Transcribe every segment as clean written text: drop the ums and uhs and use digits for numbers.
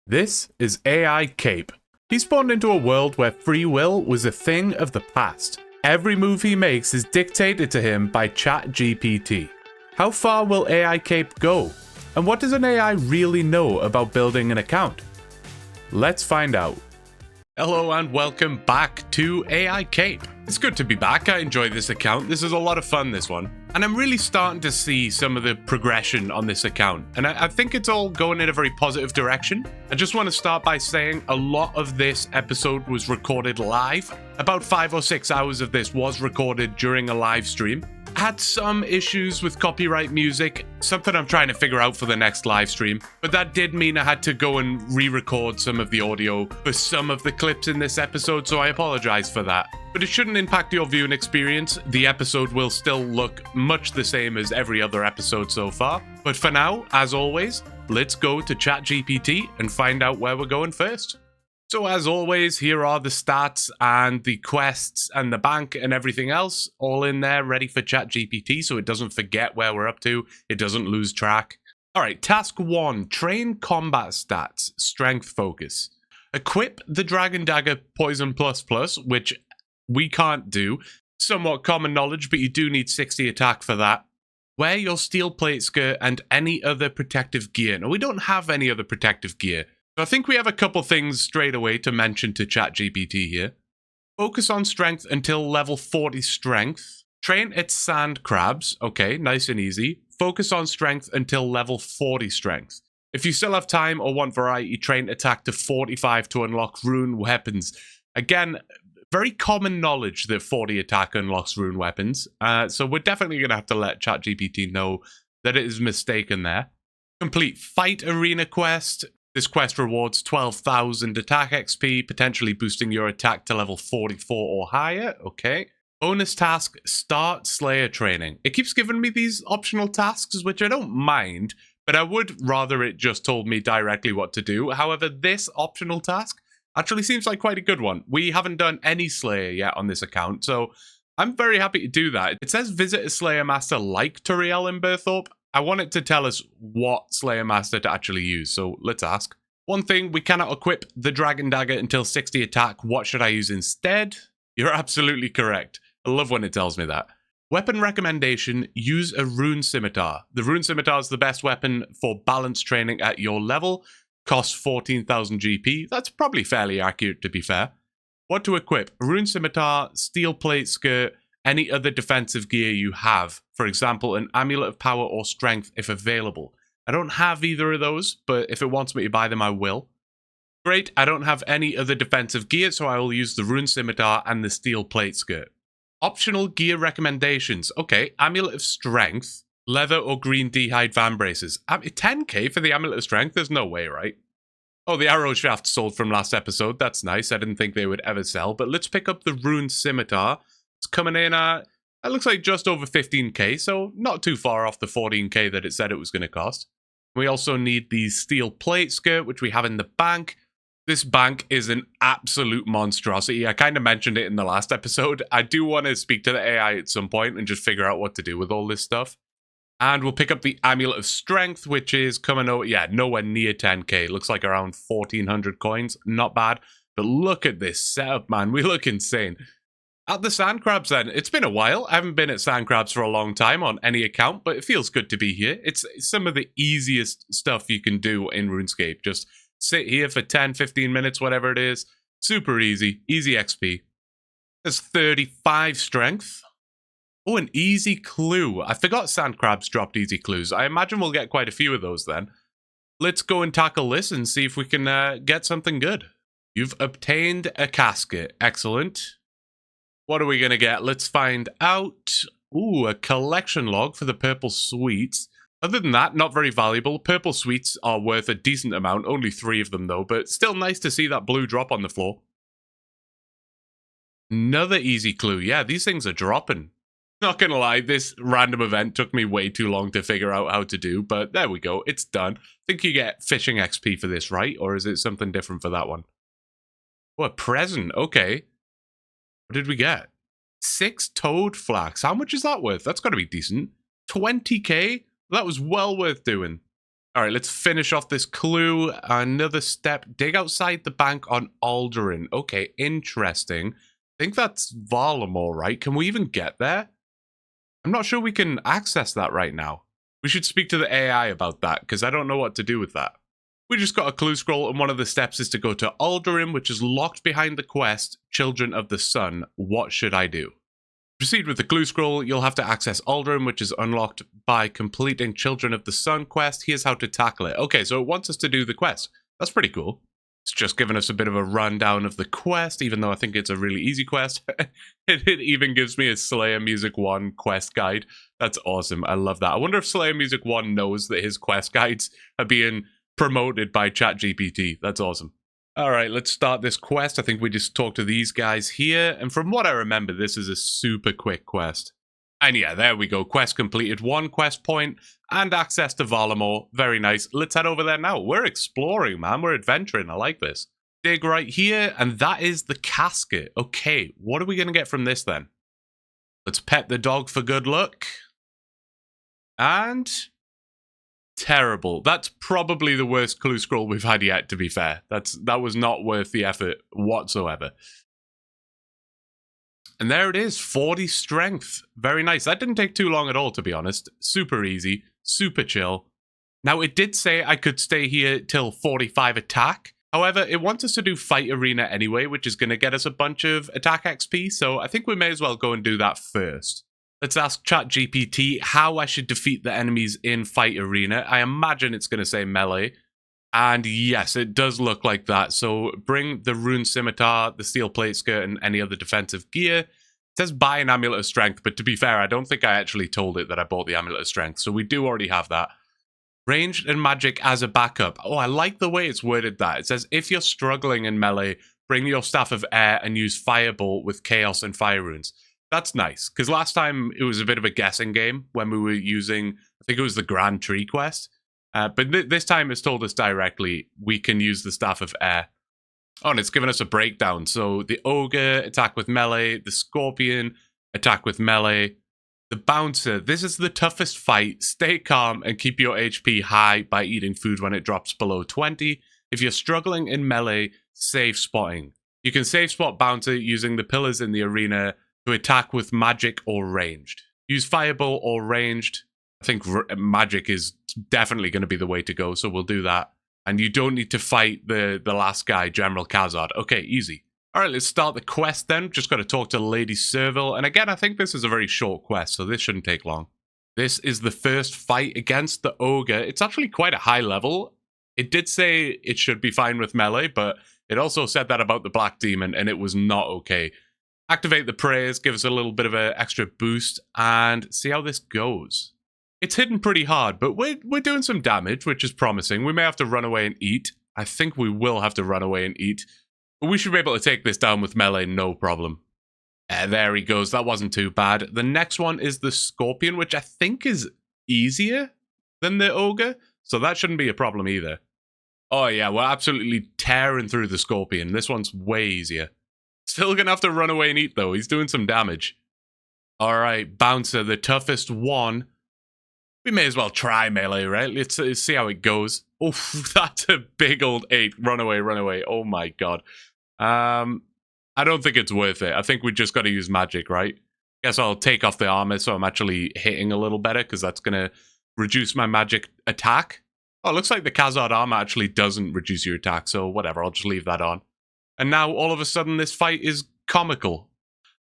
This is AI Cape. He spawned into a world where free will was a thing of the past. Every move he makes is dictated to him by ChatGPT. How far will AI Cape go? And what does an AI really know about building an account? Let's find out. Hello and welcome back to AI Cape. It's good to be back. I enjoy this account. This is a lot of fun, this one. And I'm really starting to see some of the progression on this account. And I think it's all going in a very positive direction. I just want to start by saying a lot of this episode was recorded live. About 5 or 6 hours of this was recorded during a live stream. I had some issues with copyright music, something I'm trying to figure out for the next live stream, but that did mean I had to go and re-record some of the audio for some of the clips in this episode, so I apologize for that. But it shouldn't impact your viewing experience. The episode will still look much the same as every other episode so far. But for now, as always, let's go to ChatGPT and find out where we're going first. So as always, here are the stats and the quests and the bank and everything else all in there ready for ChatGPT so it doesn't forget where we're up to, it doesn't lose track. All right, task 1, train combat stats, strength focus. Equip the Dragon Dagger Poison Plus Plus, which we can't do. Somewhat common knowledge, but you do need 60 attack for that. Wear your steel plate skirt and any other protective gear. Now, we don't have any other protective gear. I think we have a couple things straight away to mention to ChatGPT here. Focus on strength until level 40 strength. Train its sand crabs. Okay, nice and easy. Focus on strength until level 40 strength. If you still have time or want variety, train attack to 45 to unlock rune weapons. Again, very common knowledge that 40 attack unlocks rune weapons. So we're definitely going to have to let ChatGPT know that it is mistaken there. Complete fight arena quest. This quest rewards 12,000 attack XP, potentially boosting your attack to level 44 or higher. Okay. Bonus task, start Slayer training. It keeps giving me these optional tasks, which I don't mind, but I would rather it just told me directly what to do. However, this optional task actually seems like quite a good one. We haven't done any Slayer yet on this account, so I'm very happy to do that. It says visit a Slayer Master like Turiel in Berthorpe. I want it to tell us what Slayer Master to actually use, so let's ask. One thing, we cannot equip the Dragon Dagger until 60 attack. What should I use instead? You're absolutely correct. I love when it tells me that. Weapon recommendation, use a Rune Scimitar. The Rune Scimitar is the best weapon for balance training at your level. Costs 14,000 GP. That's probably fairly accurate, to be fair. What to equip? Rune Scimitar, Steel Plate Skirt, any other defensive gear you have. For example, an Amulet of Power or Strength if available. I don't have either of those, but if it wants me to buy them, I will. Great, I don't have any other defensive gear, so I will use the Rune Scimitar and the Steel Plate Skirt. Optional gear recommendations. Okay, Amulet of Strength, leather or green D-hide van braces. 10k for the Amulet of Strength? There's no way, right? Oh, the arrow shaft sold from last episode. That's nice. I didn't think they would ever sell, but let's pick up the Rune Scimitar. It's coming in at, it looks like just over 15k, so not too far off the 14k that it said it was going to cost. We also need the Steel Plate Skirt, which we have in the bank. This bank is an absolute monstrosity. I kind of mentioned it in the last episode. I do want to speak to the AI at some point and just figure out what to do with all this stuff. And we'll pick up the Amulet of Strength, which is coming out, yeah, nowhere near 10k. Looks like around 1,400 coins. Not bad. But look at this setup, man. We look insane. At the Sand Crabs then, it's been a while. I haven't been at Sand Crabs for a long time on any account, but it feels good to be here. It's some of the easiest stuff you can do in RuneScape. Just sit here for 10, 15 minutes, whatever it is. Super easy. Easy XP. There's 35 strength. Oh, an easy clue. I forgot Sand Crabs dropped easy clues. I imagine we'll get quite a few of those then. Let's go and tackle this and see if we can get something good. You've obtained a casket. Excellent. What are we going to get? Let's find out. Ooh, a collection log for the purple sweets. Other than that, not very valuable. Purple sweets are worth a decent amount. Only 3 of them, though. But still nice to see that blue drop on the floor. Another easy clue. Yeah, these things are dropping. Not going to lie, this random event took me way too long to figure out how to do. But there we go. It's done. I think you get fishing XP for this, right? Or is it something different for that one? Oh, a present. Okay. What did we get? 6 toad flax. How much is that worth? That's got to be decent. 20k? That was well worth doing. All right, let's finish off this clue. Another step. Dig outside the bank on Alderin. Okay, interesting. I think that's Varlamore, right? Can we even get there? I'm not sure we can access that right now. We should speak to the AI about that, because I don't know what to do with that. We just got a clue scroll, and one of the steps is to go to Alderin, which is locked behind the quest, Children of the Sun. What should I do? Proceed with the clue scroll. You'll have to access Alderin, which is unlocked by completing Children of the Sun quest. Here's how to tackle it. Okay, so it wants us to do the quest. That's pretty cool. It's just giving us a bit of a rundown of the quest, even though I think it's a really easy quest. it even gives me a Slayer Music 1 quest guide. That's awesome. I love that. I wonder if Slayer Music 1 knows that his quest guides are being promoted by ChatGPT. That's awesome. All right, let's start this quest. I think we just talk to these guys here. And from what I remember, this is a super quick quest. And yeah, there we go. Quest completed. 1 quest point and access to Varlamore. Very nice. Let's head over there now. We're exploring, man. We're adventuring. I like this. Dig right here. And that is the casket. Okay, what are we going to get from this then? Let's pet the dog for good luck. And... terrible. That's probably the worst clue scroll we've had yet, to be fair. That was not worth the effort whatsoever. And there it is, 40 strength. Very nice. That didn't take too long at all, to be honest. Super easy, super chill. Now, it did say I could stay here till 45 attack. However, it wants us to do Fight Arena anyway, which is going to get us a bunch of attack XP, so I think we may as well go and do that first. Let's ask ChatGPT how I should defeat the enemies in Fight Arena. I imagine it's going to say melee. And yes, it does look like that. So bring the Rune Scimitar, the Steel Plate Skirt, and any other defensive gear. It says buy an Amulet of Strength, but to be fair, I don't think I actually told it that I bought the Amulet of Strength. So we do already have that. Ranged and magic as a backup. Oh, I like the way it's worded that. It says if you're struggling in melee, bring your Staff of Air and use Fireball with Chaos and Fire Runes. That's nice, because last time it was a bit of a guessing game when we were using, I think it was the Grand Tree quest. But this time it's told us directly we can use the Staff of Air. Oh, and it's given us a breakdown. So the Ogre, attack with melee. The Scorpion, attack with melee. The Bouncer, this is the toughest fight. Stay calm and keep your HP high by eating food when it drops below 20. If you're struggling in melee, safe spotting. You can safe spot Bouncer using the pillars in the arena to attack with magic or ranged. Use Fireball or ranged. I think magic is definitely going to be the way to go, so we'll do that. And you don't need to fight the last guy, General Khazard. Okay, easy. All right, let's start the quest then. Just got to talk to Lady Servile. And again, I think this is a very short quest, so this shouldn't take long. This is the first fight against the Ogre. It's actually quite a high level. It did say it should be fine with melee, but it also said that about the Black Demon, and it was not okay. Activate the praise, give us a little bit of an extra boost, and see how this goes. It's hidden pretty hard, but we're doing some damage, which is promising. We may have to run away and eat. I think we will have to run away and eat. But we should be able to take this down with melee, no problem. There he goes. That wasn't too bad. The next one is the Scorpion, which I think is easier than the Ogre. So that shouldn't be a problem either. Oh yeah, we're absolutely tearing through the Scorpion. This one's way easier. Still gonna have to run away and eat, though. He's doing some damage. All right, Bouncer, the toughest one. We may as well try melee, right? Let's see how it goes. Oh, that's a big old 8. Run away, run away. Oh my god. I don't think it's worth it. I think we just got to use magic, right? Guess I'll take off the armor so I'm actually hitting a little better, because that's going to reduce my magic attack. Oh, it looks like the Khazard armor actually doesn't reduce your attack, so whatever, I'll just leave that on. And now, all of a sudden, this fight is comical.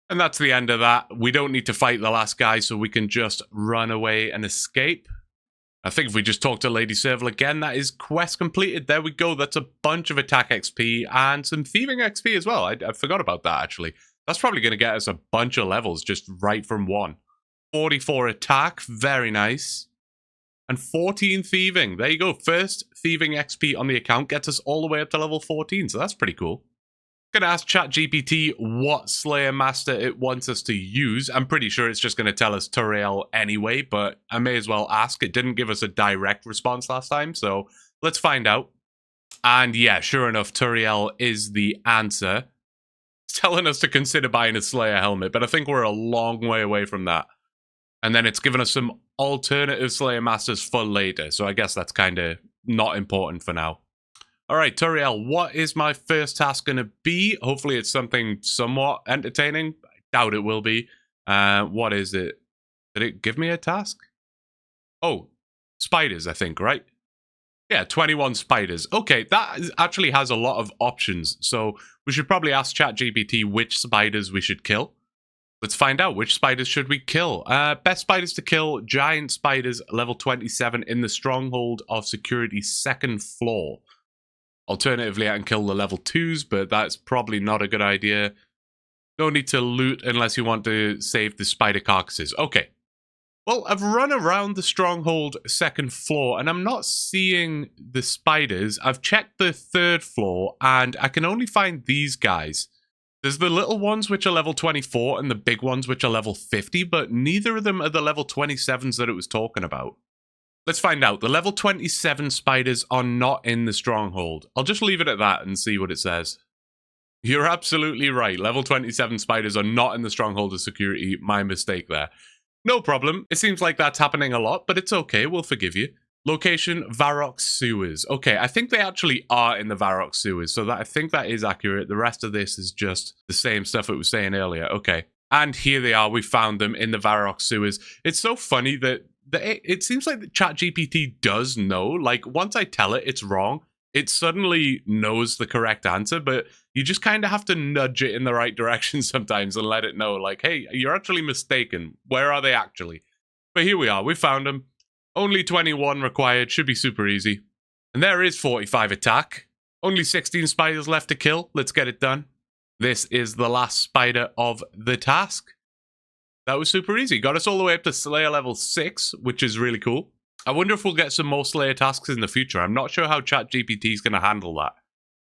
And that's the end of that. We don't need to fight the last guy, so we can just run away and escape. I think if we just talk to Lady Servile again, that is quest completed. There we go. That's a bunch of attack XP and some thieving XP as well. I forgot about that, actually. That's probably going to get us a bunch of levels just right from one. 44 attack. Very nice. And 14 thieving. There you go. First thieving XP on the account gets us all the way up to level 14, so that's pretty cool. Going to ask ChatGPT what Slayer Master it wants us to use. I'm pretty sure it's just going to tell us Turiel anyway, but I may as well ask. It didn't give us a direct response last time, so let's find out. And yeah, sure enough, Turiel is the answer. It's telling us to consider buying a Slayer helmet, but I think we're a long way away from that. And then it's given us some alternative Slayer Masters for later. So I guess that's kind of not important for now. All right, Turiel, what is my first task going to be? Hopefully it's something somewhat entertaining. I doubt it will be. What is it? Did it give me a task? Oh, spiders, I think, right? Yeah, 21 spiders. Okay, that actually has a lot of options. So we should probably ask ChatGPT which spiders we should kill. Let's find out which spiders should we kill. Best spiders to kill, giant spiders, level 27 in the stronghold of security 2nd floor. Alternatively, I can kill the level 2s, but that's probably not a good idea. No need to loot unless you want to save the spider carcasses. Okay. Well, I've run around the stronghold 2nd floor, and I'm not seeing the spiders. I've checked the 3rd floor, and I can only find these guys. There's the little ones which are level 24 and the big ones which are level 50, but neither of them are the level 27s that it was talking about. Let's find out. The level 27 spiders are not in the stronghold. I'll just leave it at that and see what it says. You're absolutely right. Level 27 spiders are not in the stronghold of security. My mistake there. No problem. It seems like that's happening a lot, but it's okay. We'll forgive you. Location, Varrock sewers. Okay, I think they actually are in the Varrock sewers, so I think that is accurate. The rest of this is just the same stuff it was saying earlier. Okay, and here they are. We found them in the Varrock sewers. It's so funny that it seems like the ChatGPT does know. Like, once I tell it it's wrong, it suddenly knows the correct answer, but you just kind of have to nudge it in the right direction sometimes and let it know, like, hey, you're actually mistaken. Where are they actually? But here we are. We found them. Only 21 required, should be super easy. And there is 45 attack. Only 16 spiders left to kill. Let's get it done. This is the last spider of the task. That was super easy. Got us all the way up to Slayer level 6, which is really cool. I wonder if we'll get some more Slayer tasks in the future. I'm not sure how ChatGPT is going to handle that.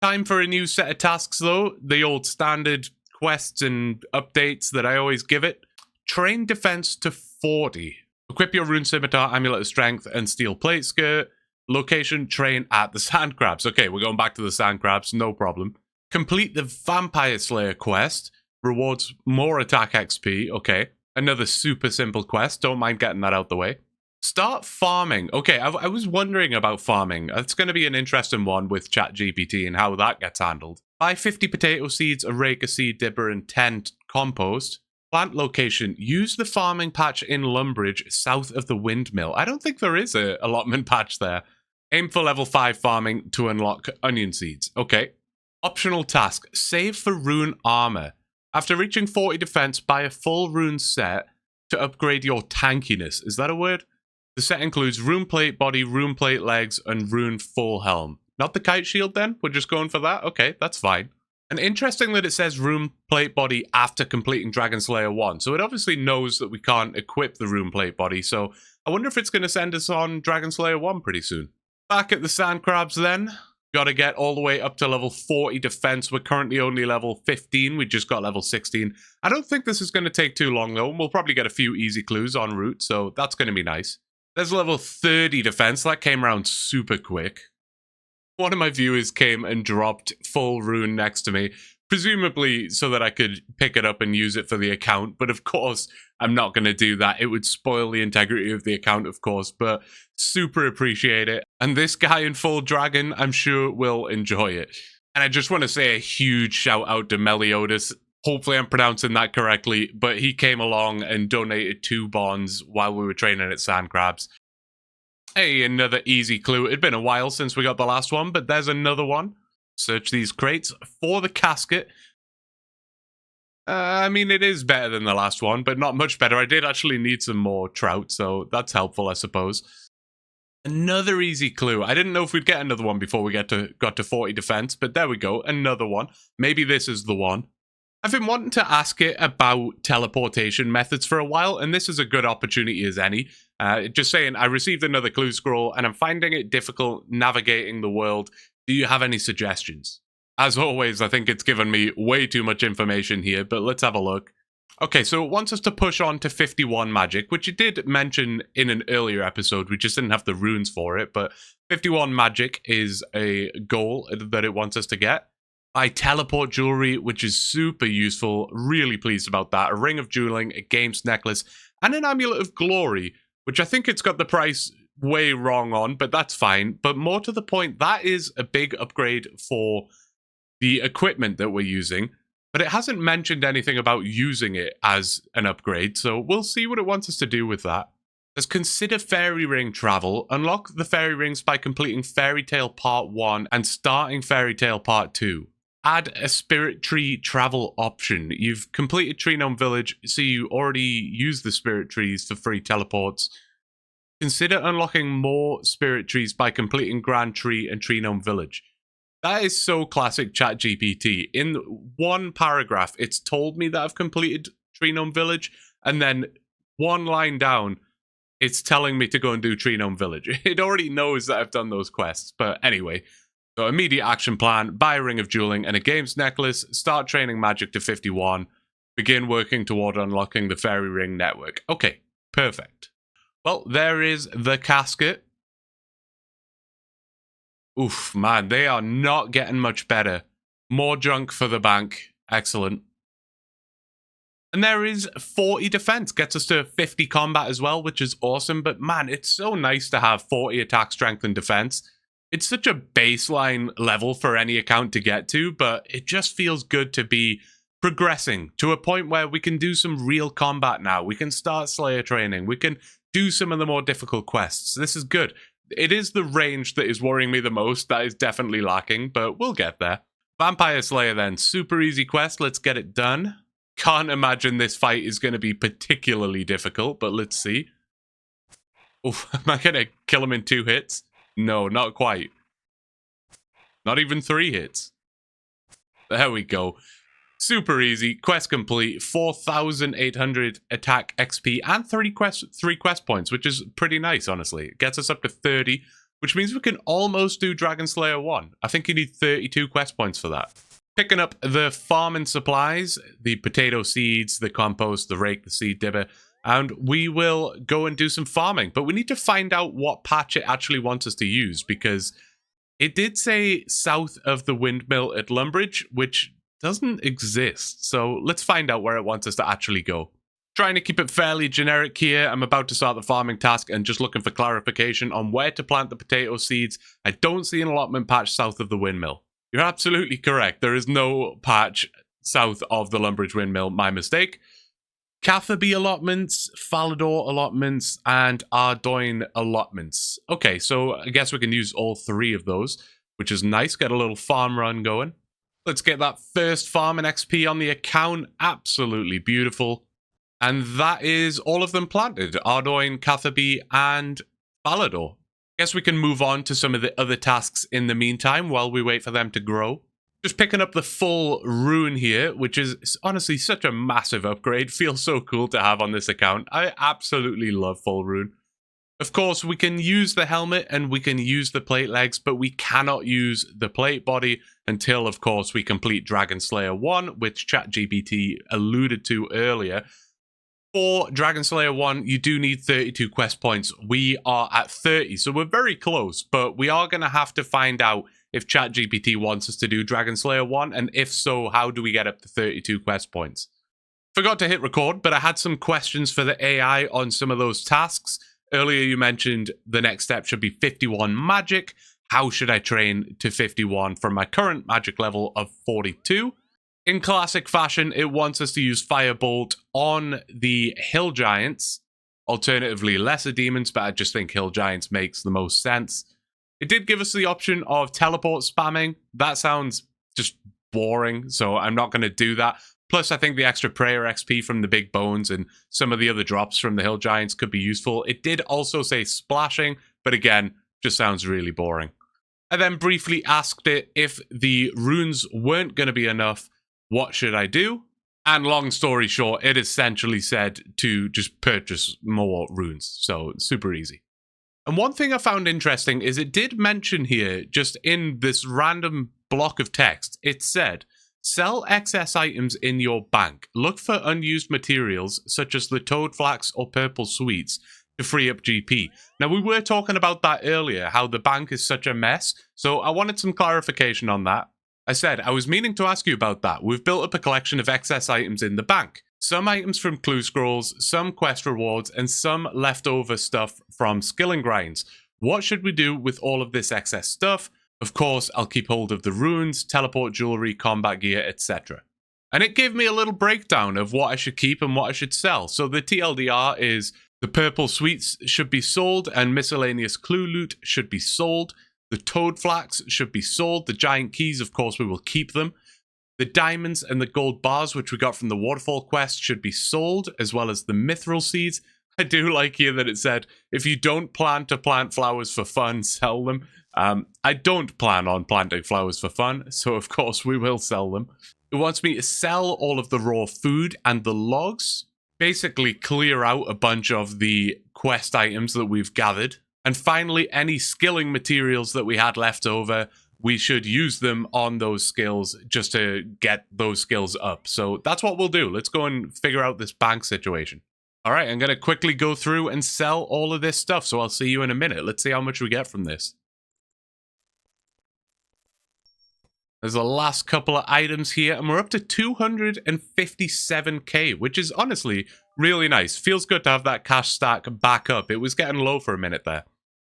Time for a new set of tasks though. The old standard quests and updates that I always give it. Train defense to 40. Equip your rune scimitar, amulet of strength, and steel plate skirt. Location, train at the sand crabs. Okay, we're going back to the sand crabs, no problem. Complete the Vampire Slayer quest. Rewards more attack XP. Okay, another super simple quest. Don't mind getting that out the way. Start farming. Okay, I was wondering about farming. It's going to be an interesting one with ChatGPT and how that gets handled. Buy 50 potato seeds, a rake, a seed dipper, and 10 compost. Plant location. Use the farming patch in Lumbridge, south of the windmill. I don't think there is a allotment patch there. Aim for level 5 farming to unlock onion seeds. Okay. Optional task. Save for rune armor. After reaching 40 defense, buy a full rune set to upgrade your tankiness. Is that a word? The set includes rune plate body, rune plate legs, and rune full helm. Not the kite shield then? We're just going for that? Okay, that's fine. And interesting that it says rune plate body after completing Dragon Slayer 1. So it obviously knows that we can't equip the rune plate body. So I wonder if it's going to send us on Dragon Slayer 1 pretty soon. Back at the sand crabs then. Got to get all the way up to level 40 defense. We're currently only level 15. We just got level 16. I don't think this is going to take too long though. We'll probably get a few easy clues en route. So that's going to be nice. There's level 30 defense. That came around super quick. One of my viewers came and dropped full rune next to me, presumably so that I could pick it up and use it for the account. But of course, I'm not going to do that. It would spoil the integrity of the account, of course, but super appreciate it. And this guy in full dragon, I'm sure will enjoy it. And I just want to say a huge shout out to Meliodas. Hopefully I'm pronouncing that correctly, but he came along and donated 2 bonds while we were training at Sand Crabs. Hey, another easy clue. It'd been a while since we got the last one, but there's another one. Search these crates for the casket. I mean, it is better than the last one, but not much better. I did actually need some more trout, so that's helpful, I suppose. Another easy clue. I didn't know if we'd get another one before we got to 40 defense, but there we go. Another one. Maybe this is the one. I've been wanting to ask it about teleportation methods for a while, and this is a good opportunity as any. Just saying, I received another clue scroll, and I'm finding it difficult navigating the world. Do you have any suggestions? As always, I think it's given me way too much information here, but let's have a look. Okay, so it wants us to push on to 51 magic, which it did mention in an earlier episode. We just didn't have the runes for it, but 51 magic is a goal that it wants us to get. Buy teleport jewelry, which is super useful. Really pleased about that. A ring of jeweling, a games necklace, and an Amulet of Glory, which I think it's got the price way wrong on, but that's fine. But more to the point, that is a big upgrade for the equipment that we're using, but it hasn't mentioned anything about using it as an upgrade, so we'll see what it wants us to do with that. Let's consider Fairy Ring travel. Unlock the Fairy Rings by completing Fairy Tale Part 1 and starting Fairy Tale Part 2. Add a Spirit Tree travel option. You've completed Tree Gnome Village, so you already use the Spirit Trees for free teleports. Consider unlocking more Spirit Trees by completing Grand Tree and Tree Gnome Village. That is so classic ChatGPT. In one paragraph, it's told me that I've completed Tree Gnome Village, and then one line down, it's telling me to go and do Tree Gnome Village. It already knows that I've done those quests. But anyway, so immediate action plan, buy a Ring of Dueling and a Games Necklace, start training magic to 51, begin working toward unlocking the Fairy Ring network. Okay, perfect. Well, there is the casket. Oof, man, they are not getting much better. More junk for the bank. Excellent. And there is 40 defense. Gets us to 50 combat as well, which is awesome. But man, it's so nice to have 40 attack, strength, and defense. It's such a baseline level for any account to get to, but it just feels good to be progressing to a point where we can do some real combat now. We can start Slayer training. We can do some of the more difficult quests. This is good. It is the range that is worrying me the most. That is definitely lacking, but we'll get there. Vampire Slayer then. Super easy quest. Let's get it done. Can't imagine this fight is going to be particularly difficult, but let's see. Oof, am I going to kill him in 2 hits? No, not quite. Not even 3 hits. There we go. Super easy. Quest complete. 4,800 attack XP and 3 quest points, which is pretty nice, honestly. It gets us up to 30, which means we can almost do Dragon Slayer 1. I think you need 32 quest points for that. Picking up the farm and supplies, the potato seeds, the compost, the rake, the seed dibber, and we will go and do some farming. But we need to find out what patch it actually wants us to use, because it did say south of the windmill at Lumbridge, which doesn't exist. So let's find out where it wants us to actually go. Trying to keep it fairly generic here. I'm about to start the farming task and just looking for clarification on where to plant the potato seeds. I don't see an allotment patch south of the windmill. You're absolutely correct. There is no patch south of the Lumbridge windmill. My mistake. Catherby allotments, Falador allotments, and Ardoyne allotments. Okay, so I guess we can use all 3 of those, which is nice. Get a little farm run going. Let's get that first farm and XP on the account. Absolutely beautiful. And that is all of them planted. Ardoyne, Catherby, and Falador. Guess we can move on to some of the other tasks in the meantime while we wait for them to grow. Just picking up the full rune here, which is honestly such a massive upgrade. Feels so cool to have on this account. I absolutely love full rune. Of course, we can use the helmet and we can use the plate legs, but we cannot use the plate body until, of course, we complete Dragon Slayer 1, which ChatGPT alluded to earlier. For Dragon Slayer 1, you do need 32 quest points. We are at 30, so we're very close, but we are going to have to find out if ChatGPT wants us to do Dragon Slayer 1, and if so, how do we get up to 32 quest points? Forgot to hit record, but I had some questions for the AI on some of those tasks. Earlier you mentioned the next step should be 51 magic. How should I train to 51 from my current magic level of 42? In classic fashion, it wants us to use Firebolt on the Hill Giants. Alternatively, Lesser Demons, but I just think Hill Giants makes the most sense. It did give us the option of teleport spamming. That sounds just boring, so I'm not going to do that. Plus, I think the extra prayer XP from the big bones and some of the other drops from the Hill Giants could be useful. It did also say splashing, but again, just sounds really boring. I then briefly asked it if the runes weren't going to be enough, what should I do? And long story short, it essentially said to just purchase more runes. So super easy. And one thing I found interesting is it did mention here, just in this random block of text, it said, sell excess items in your bank. Look for unused materials such as the toad flax or purple sweets to free up GP. Now, we were talking about that earlier, how the bank is such a mess. So I wanted some clarification on that. I said, I was meaning to ask you about that. We've built up a collection of excess items in the bank. some items from clue scrolls, some quest rewards, and some leftover stuff from skill and grinds. What should we do with all of this excess stuff? Of course, I'll keep hold of the runes, teleport jewelry, combat gear, etc. And it gave me a little breakdown of what I should keep and what I should sell. So the TLDR is the purple sweets should be sold and miscellaneous clue loot should be sold. The toad flax should be sold. The giant keys, of course, we will keep them. The diamonds and the gold bars, which we got from the waterfall quest, should be sold, as well as the mithril seeds. I do like here that it said, if you don't plan to plant flowers for fun, sell them. I don't plan on planting flowers for fun, so of course we will sell them. It wants me to sell all of the raw food and the logs. Basically clear out a bunch of the quest items that we've gathered. And finally, any skilling materials that we had left over, we should use them on those skills just to get those skills up. So that's what we'll do. Let's go and figure out this bank situation. All right, I'm going to quickly go through and sell all of this stuff. So I'll see you in a minute. Let's see how much we get from this. There's the last couple of items here, and we're up to 257k, which is honestly really nice. Feels good to have that cash stack back up. It was getting low for a minute there.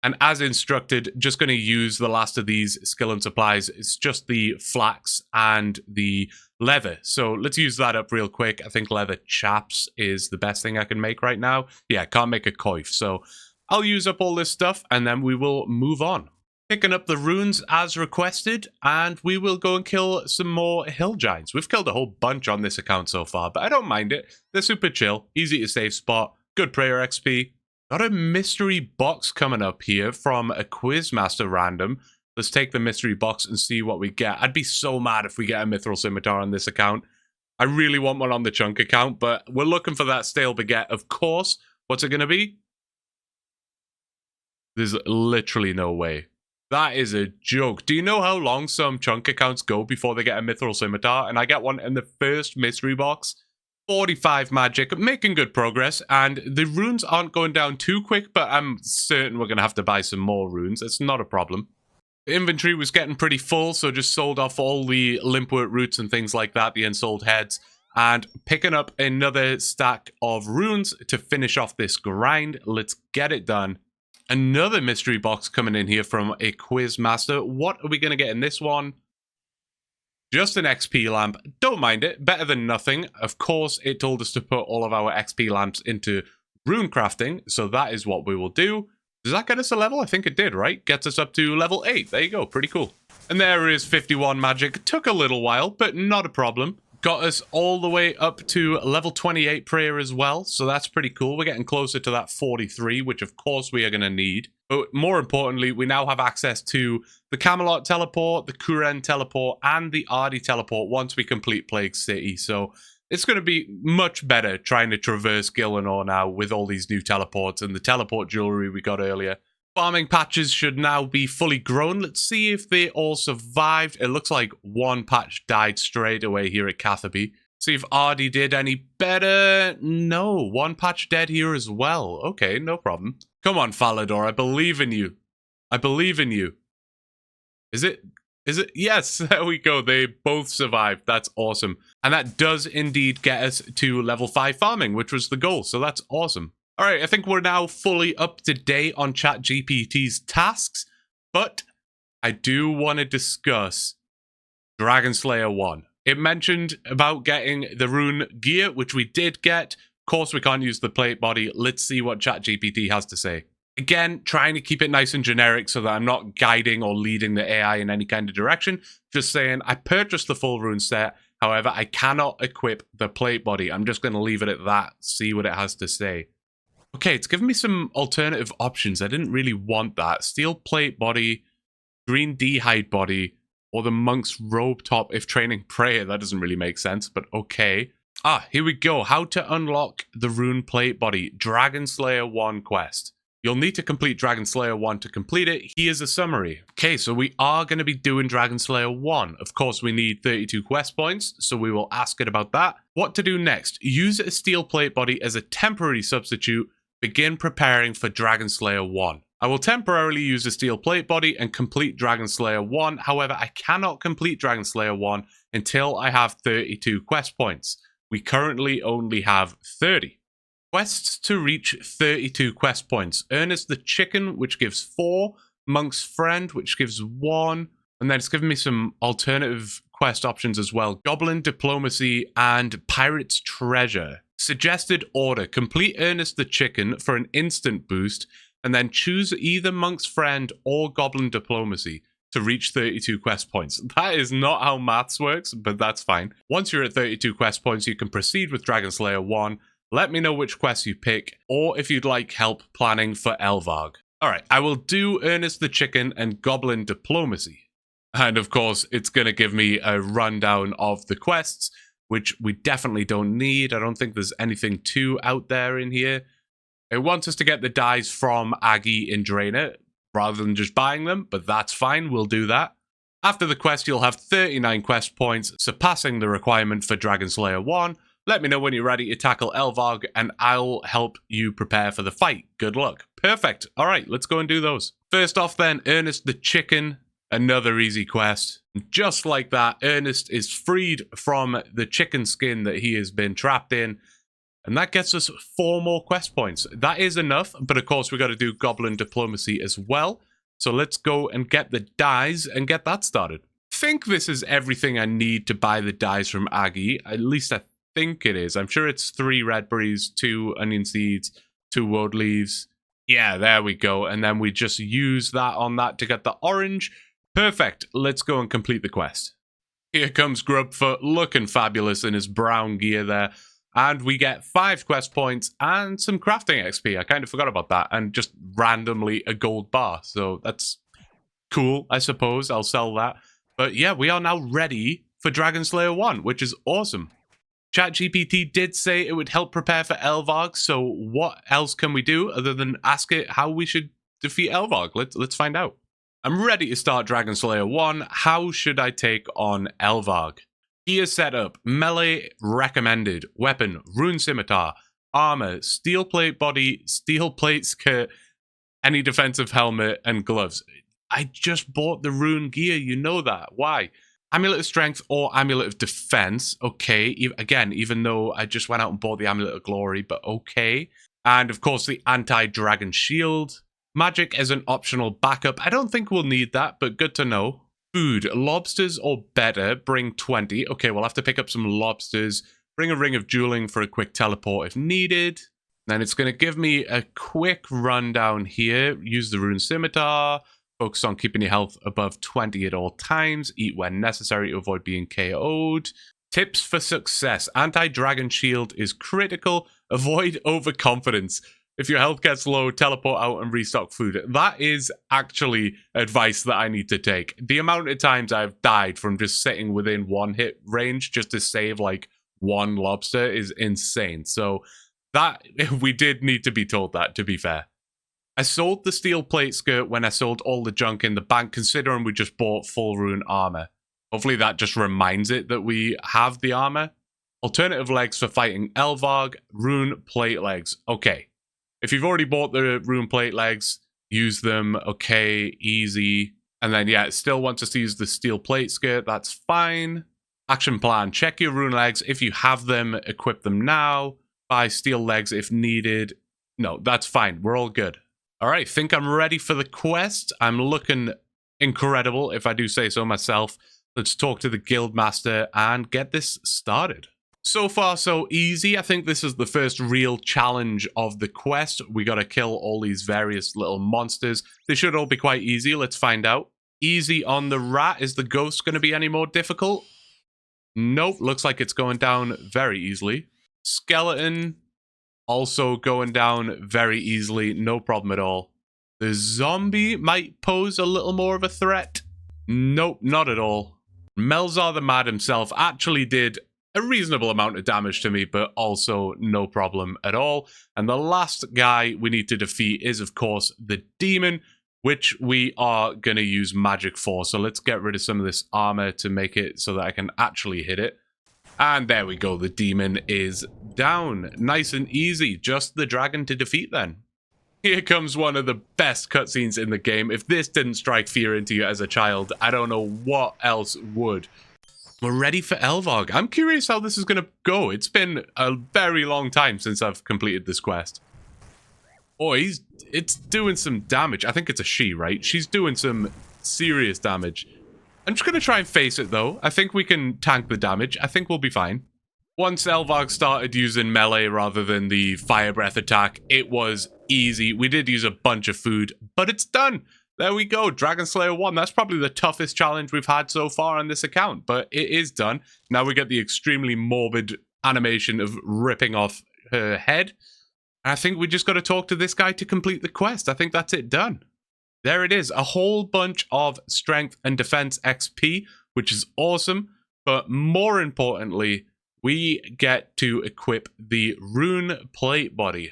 And as instructed, just going to use the last of these skill and supplies. It's just the flax and the leather. So let's use that up real quick. I think leather chaps is the best thing I can make right now. Yeah, I can't make a coif. So I'll use up all this stuff and then we will move on. Picking up the runes as requested, and we will go and kill some more hill giants. We've killed a whole bunch on this account so far, but I don't mind it. They're super chill, easy to save spot, good prayer XP. Got a mystery box coming up here from a Quizmaster random. Let's take the mystery box and see what we get. I'd be so mad if we get a mithril scimitar on this account. I really want one on the chunk account, but we're looking for that stale baguette, of course. What's it going to be? There's literally no way. That is a joke. Do you know how long some chunk accounts go before they get a mithril scimitar? And I get one in the first mystery box. 45 magic, making good progress, and the runes aren't going down too quick, but I'm certain we're going to have to buy some more runes. It's not a problem. The inventory was getting pretty full, so just sold off all the limpwort roots and things like that, the unsold heads, and picking up another stack of runes to finish off this grind. Let's get it done. Another mystery box coming in here from a Quizmaster. What are we going to get in this one? Just an XP lamp. Don't mind it. Better than nothing. Of course, it told us to put all of our XP lamps into rune crafting, so that is what we will do. Does that get us a level? I think it did, right? Gets us up to level 8. There you go. Pretty cool. And there is 51 magic. Took a little while, but not a problem. Got us all the way up to level 28 prayer as well, so that's pretty cool. We're getting closer to that 43, which of course we are going to need. But more importantly, we now have access to the Camelot teleport, the Kuren teleport, and the Ardi teleport once we complete Plague City. So it's going to be much better trying to traverse Gillenor now with all these new teleports and the teleport jewelry we got earlier. Farming patches should now be fully grown. Let's see if they all survived. It looks like one patch died straight away here at Catherby. See if Ardi did any better. No, one patch dead here as well. Okay, no problem. Come on, Falador, I believe in you. I believe in you. Is it? Yes, there we go. They both survived. That's awesome. And that does indeed get us to level 5 farming, which was the goal. So that's awesome. All right, I think we're now fully up to date on ChatGPT's tasks, but I do want to discuss Dragon Slayer 1. It mentioned about getting the rune gear, which we did get. Of course, we can't use the plate body. Let's see what ChatGPT has to say. Again, trying to keep it nice and generic so that I'm not guiding or leading the AI in any kind of direction. Just saying, I purchased the full rune set. However, I cannot equip the plate body. I'm just going to leave it at that, see what it has to say. Okay, it's given me some alternative options. I didn't really want that. Steel plate body, green D-hide body, or the monk's robe top if training prayer. That doesn't really make sense, but okay. Ah, here we go. How to unlock the rune plate body. Dragon Slayer 1 quest. You'll need to complete Dragon Slayer 1 to complete it. Here's a summary. Okay, so we are going to be doing Dragon Slayer 1. Of course, we need 32 quest points, so we will ask it about that. What to do next? Use a steel plate body as a temporary substitute. Begin preparing for Dragon Slayer 1. I will temporarily use a steel plate body and complete Dragon Slayer 1. However, I cannot complete Dragon Slayer 1 until I have 32 quest points. We currently only have 30. Quests to reach 32 quest points. Ernest the Chicken, which gives 4. Monk's Friend, which gives 1. And then it's given me some alternative quest options as well. Goblin Diplomacy and Pirate's Treasure. Suggested order. Complete Ernest the Chicken for an instant boost, and then choose either Monk's Friend or Goblin Diplomacy to reach 32 quest points. That is not how maths works, but that's fine. Once you're at 32 quest points, you can proceed with Dragon Slayer 1. Let me know which quests you pick, or if you'd like help planning for Elvarg. Alright, I will do Ernest the Chicken and Goblin Diplomacy. And of course, it's going to give me a rundown of the quests, which we definitely don't need. I don't think there's anything too out there in here. It wants us to get the dies from Aggie in Draenor, rather than just buying them, but that's fine, we'll do that. After the quest, you'll have 39 quest points, surpassing the requirement for Dragon Slayer 1. Let me know when you're ready to tackle Elvarg, and I'll help you prepare for the fight. Good luck. Perfect. All right, let's go and do those. First off then, Ernest the Chicken, another easy quest. Just like that, Ernest is freed from the chicken skin that he has been trapped in, and that gets us 4 more quest points. That is enough, but of course we got to do Goblin Diplomacy as well. So let's go and get the dies and get that started. I think this is everything I need to buy the dies from Aggie. At least I think it is. I'm sure it's 3 red berries, 2 onion seeds, 2 woad leaves. Yeah, there we go. And then we just use that on that to get the orange. Perfect. Let's go and complete the quest. Here comes Grubfoot, looking fabulous in his brown gear there. And we get 5 quest points and some crafting XP. I kind of forgot about that. And just randomly a gold bar. So that's cool, I suppose. I'll sell that. But yeah, we are now ready for Dragon Slayer 1, which is awesome. ChatGPT did say it would help prepare for Elvarg, so what else can we do other than ask it how we should defeat Elvarg? Let's find out. I'm ready to start Dragon Slayer 1. How should I take on Elvarg? Gear setup, melee recommended, weapon, rune scimitar, armor, steel plate body, steel plate skirt, any defensive helmet, and gloves. I just bought the rune gear, you know that. Why? Amulet of Strength or Amulet of Defense. Okay, again, even though I just went out and bought the Amulet of Glory, but okay. And of course, the Anti-Dragon Shield. Magic as an optional backup. I don't think we'll need that, but good to know. Food. Lobsters or better. Bring 20. Okay, we'll have to pick up some lobsters. Bring a Ring of Dueling for a quick teleport if needed. Then it's going to give me a quick rundown here. Use the Rune Scimitar. Focus on keeping your health above 20 at all times. Eat when necessary to avoid being KO'd. Tips for success. Anti-Dragon Shield is critical. Avoid overconfidence. If your health gets low, teleport out and restock food. That is actually advice that I need to take. The amount of times I've died from just sitting within 1 hit range just to save like 1 lobster is insane. So that we did need to be told that, to be fair. I sold the steel plate skirt when I sold all the junk in the bank, considering we just bought full rune armor. Hopefully that just reminds it that we have the armor. Alternative legs for fighting Elvarg, rune plate legs. Okay. If you've already bought the rune plate legs, use them. Okay, easy. And then, yeah, it still wants us to use the steel plate skirt. That's fine. Action plan. Check your rune legs. If you have them, equip them now. Buy steel legs if needed. No, that's fine. We're all good. All right, think I'm ready for the quest. I'm looking incredible, if I do say so myself. Let's talk to the Guildmaster and get this started. So far, so easy. I think this is the first real challenge of the quest. We got to kill all these various little monsters. They should all be quite easy. Let's find out. Easy on the rat. Is the ghost going to be any more difficult? Nope. Looks like it's going down very easily. Skeleton. Also going down very easily, no problem at all. The zombie might pose a little more of a threat. Nope, not at all. Melzar the Mad himself actually did a reasonable amount of damage to me, but also no problem at all. And the last guy we need to defeat is, of course, the demon, which we are going to use magic for. So let's get rid of some of this armor to make it so that I can actually hit it. And there we go, the demon is down. Nice and easy, just the dragon to defeat then. Here comes one of the best cutscenes in the game. If this didn't strike fear into you as a child, I don't know what else would. We're ready for Elvarg. I'm curious how this is going to go. It's been a very long time since I've completed this quest. Oh, it's doing some damage. I think it's a she, right? She's doing some serious damage. I'm just going to try and face it, though. I think we can tank the damage. I think we'll be fine. Once Elvarg started using melee rather than the fire breath attack, it was easy. We did use a bunch of food, but it's done. There we go, Dragon Slayer 1. That's probably the toughest challenge we've had so far on this account, but it is done. Now we get the extremely morbid animation of ripping off her head. And I think we just got to talk to this guy to complete the quest. I think that's it done. There it is, a whole bunch of strength and defense XP, which is awesome. But more importantly, we get to equip the rune plate body.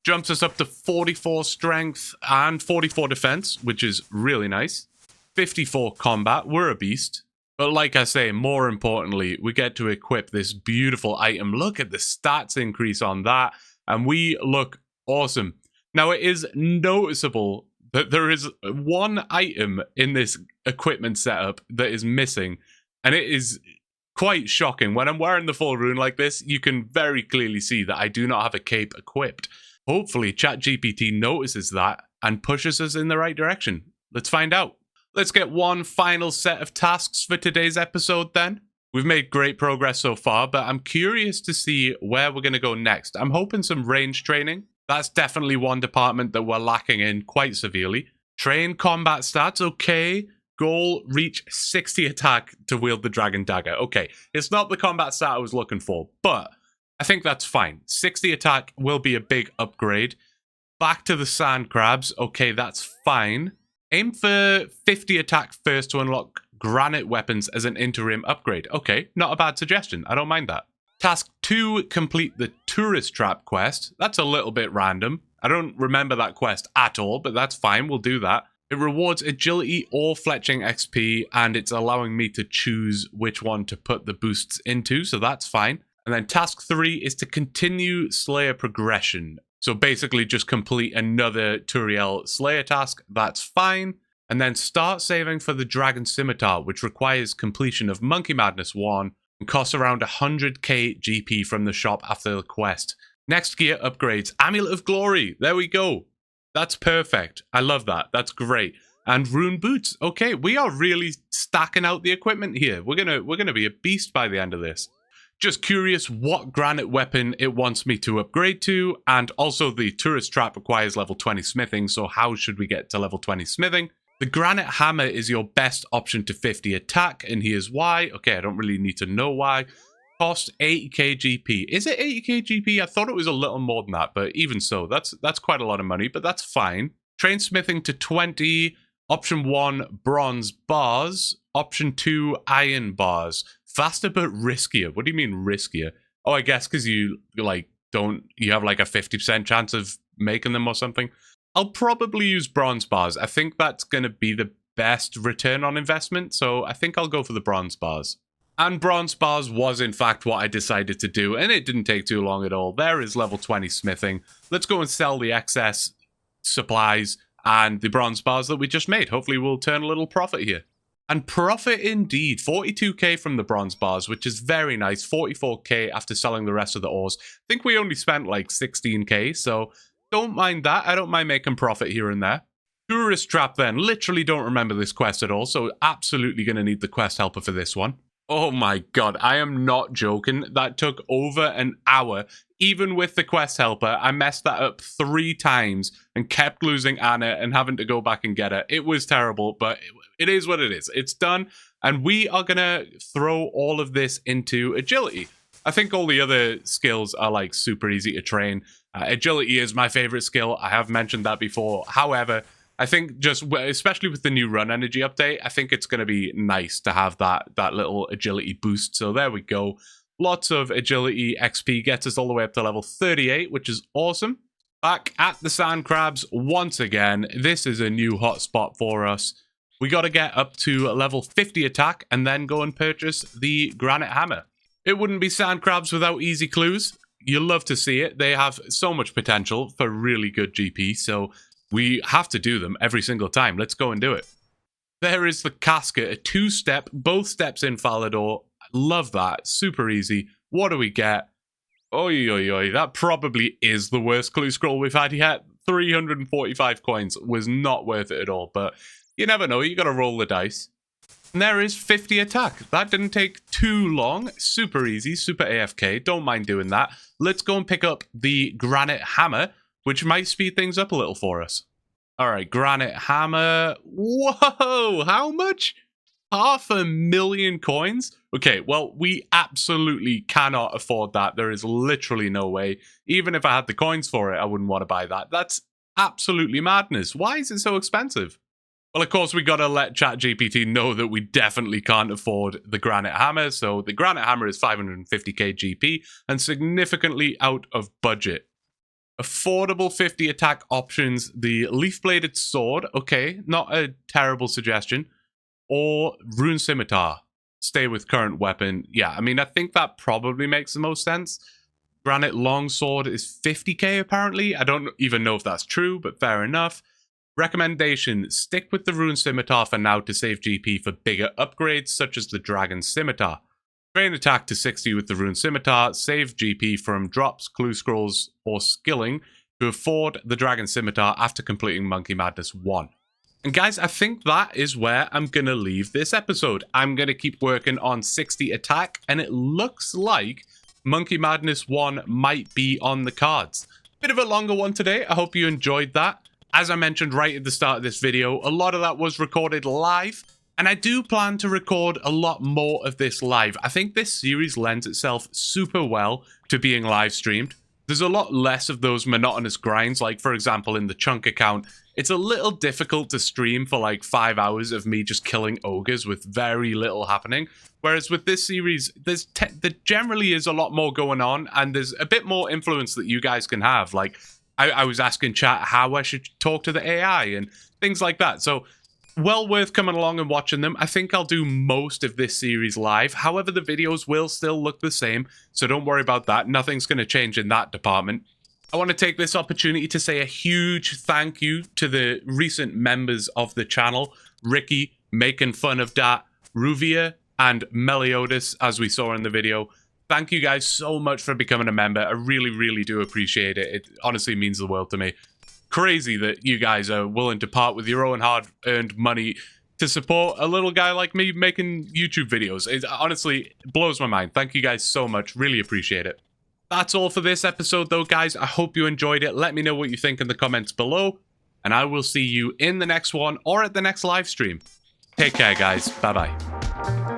Jumps us up to 44 strength and 44 defense, which is really nice. 54 combat, we're a beast. But like I say, more importantly, we get to equip this beautiful item. Look at the stats increase on that, and we look awesome. Now, it is noticeable that there is one item in this equipment setup that is missing, and it is quite shocking. When I'm wearing the full rune like this, you can very clearly see that I do not have a cape equipped. Hopefully, ChatGPT notices that and pushes us in the right direction. Let's find out. Let's get one final set of tasks for today's episode then. We've made great progress so far, but I'm curious to see where we're going to go next. I'm hoping some range training. That's definitely one department that we're lacking in quite severely. Train combat stats, okay. Goal, reach 60 attack to wield the dragon dagger. Okay, it's not the combat stat I was looking for, but I think that's fine. 60 attack will be a big upgrade. Back to the sand crabs. Okay, that's fine. Aim for 50 attack first to unlock granite weapons as an interim upgrade. Okay, not a bad suggestion. I don't mind that. Task 2, complete the tourist trap quest. That's a little bit random. I don't remember that quest at all, but that's fine. We'll do that. It rewards agility or fletching XP, and it's allowing me to choose which one to put the boosts into, so that's fine. And then task 3 is to continue Slayer progression. So basically just complete another Turiel Slayer task. That's fine. And then start saving for the Dragon Scimitar, which requires completion of Monkey Madness 1 and costs around 100k GP from the shop after the quest. Next gear upgrades. Amulet of Glory. There we go. That's perfect. I love that. That's great. And rune boots. Okay, we are really stacking out the equipment here. We're gonna be a beast by the end of this. Just curious what granite weapon it wants me to upgrade to, and also the tourist trap requires level 20 smithing, so how should we get to level 20 smithing? The granite hammer is your best option to 50 attack, and here's why. Okay, I don't really need to know why. Cost 80k GP. Is it 80k GP? I thought it was a little more than that, but even so, that's quite a lot of money, but that's fine. Train smithing to 20. Option 1, bronze bars. Option 2, iron bars. Faster but riskier. What do you mean riskier? Oh, I guess because you have like a 50% chance of making them or something. I'll probably use bronze bars. I think that's going to be the best return on investment, so I think I'll go for the bronze bars. And bronze bars was in fact what I decided to do, and it didn't take too long at all. There is level 20 smithing. Let's go and sell the excess supplies and the bronze bars that we just made. Hopefully we'll turn a little profit here. And profit indeed. 42k from the bronze bars, which is very nice. 44k after selling the rest of the ores. I think we only spent like 16k, so don't mind that. I don't mind making profit here and there. Tourist trap then. Literally don't remember this quest at all, so absolutely going to need the quest helper for this one. Oh my god, I am not joking. That took over an hour. Even with the quest helper, I messed that up 3 times and kept losing Anna and having to go back and get her. It was terrible, but it is what it is. It's done, and we are going to throw all of this into agility. I think all the other skills are like super easy to train. Agility is my favorite skill. I have mentioned that before. However, I think just, especially with the new run energy update, I think it's going to be nice to have that little agility boost. So there we go. Lots of agility XP gets us all the way up to level 38, which is awesome. Back at the sand crabs once again. This is a new hotspot for us. We got to get up to level 50 attack and then go and purchase the granite hammer. It wouldn't be sand crabs without easy clues. You'll love to see it. They have so much potential for really good GP, so we have to do them every single time. Let's go and do it. There is the casket, a 2-step, both steps in Falador. I love that. Super easy. What do we get? Oi, oi, oi. That probably is the worst clue scroll we've had yet. 345 coins was not worth it at all, but you never know. You got to roll the dice. And there is 50 attack. That didn't take too long. Super easy, super AFK. Don't mind doing that. Let's go and pick up the granite hammer, which might speed things up a little for us. All right, granite hammer. Whoa, how much? 500,000 coins? Okay, well, we absolutely cannot afford that. There is literally no way. Even if I had the coins for it, I wouldn't want to buy that. That's absolutely madness. Why is it so expensive? Well, of course, we got to let ChatGPT know that we definitely can't afford the granite hammer. So the granite hammer is 550k GP and significantly out of budget. Affordable 50 attack options, the leaf-bladed sword, okay, not a terrible suggestion, or rune scimitar, stay with current weapon. Yeah, I mean, I think that probably makes the most sense. Granite longsword is 50k apparently. I don't even know if that's true, but fair enough. Recommendation, stick with the rune scimitar for now to save GP for bigger upgrades, such as the dragon scimitar. Train attack to 60 with the rune scimitar, save GP from drops, clue scrolls, or skilling to afford the dragon scimitar after completing Monkey Madness 1. And guys, I think that is where I'm going to leave this episode. I'm going to keep working on 60 attack, and it looks like Monkey Madness 1 might be on the cards. Bit of a longer one today. I hope you enjoyed that. As I mentioned right at the start of this video, a lot of that was recorded live. And I do plan to record a lot more of this live. I think this series lends itself super well to being live streamed. There's a lot less of those monotonous grinds, like for example in the Chunk account. It's a little difficult to stream for like 5 hours of me just killing ogres with very little happening. Whereas with this series, there generally is a lot more going on, and there's a bit more influence that you guys can have. Like, I was asking chat how I should talk to the AI and things like that. So, well worth coming along and watching them. I think I'll do most of this series live. However, the videos will still look the same, so don't worry about that. Nothing's going to change in that department. I want to take this opportunity to say a huge thank you to the recent members of the channel. Ricky, Making Fun of Dat, Ruvia, and Meliodas, as we saw in the video. Thank you guys so much for becoming a member. I really, really do appreciate it. It honestly means the world to me. Crazy that you guys are willing to part with your own hard-earned money to support a little guy like me making YouTube videos. It honestly blows my mind. Thank you guys so much. Really appreciate it. That's all for this episode, though, guys. I hope you enjoyed it. Let me know what you think in the comments below, and I will see you in the next one or at the next live stream. Take care, guys. Bye-bye.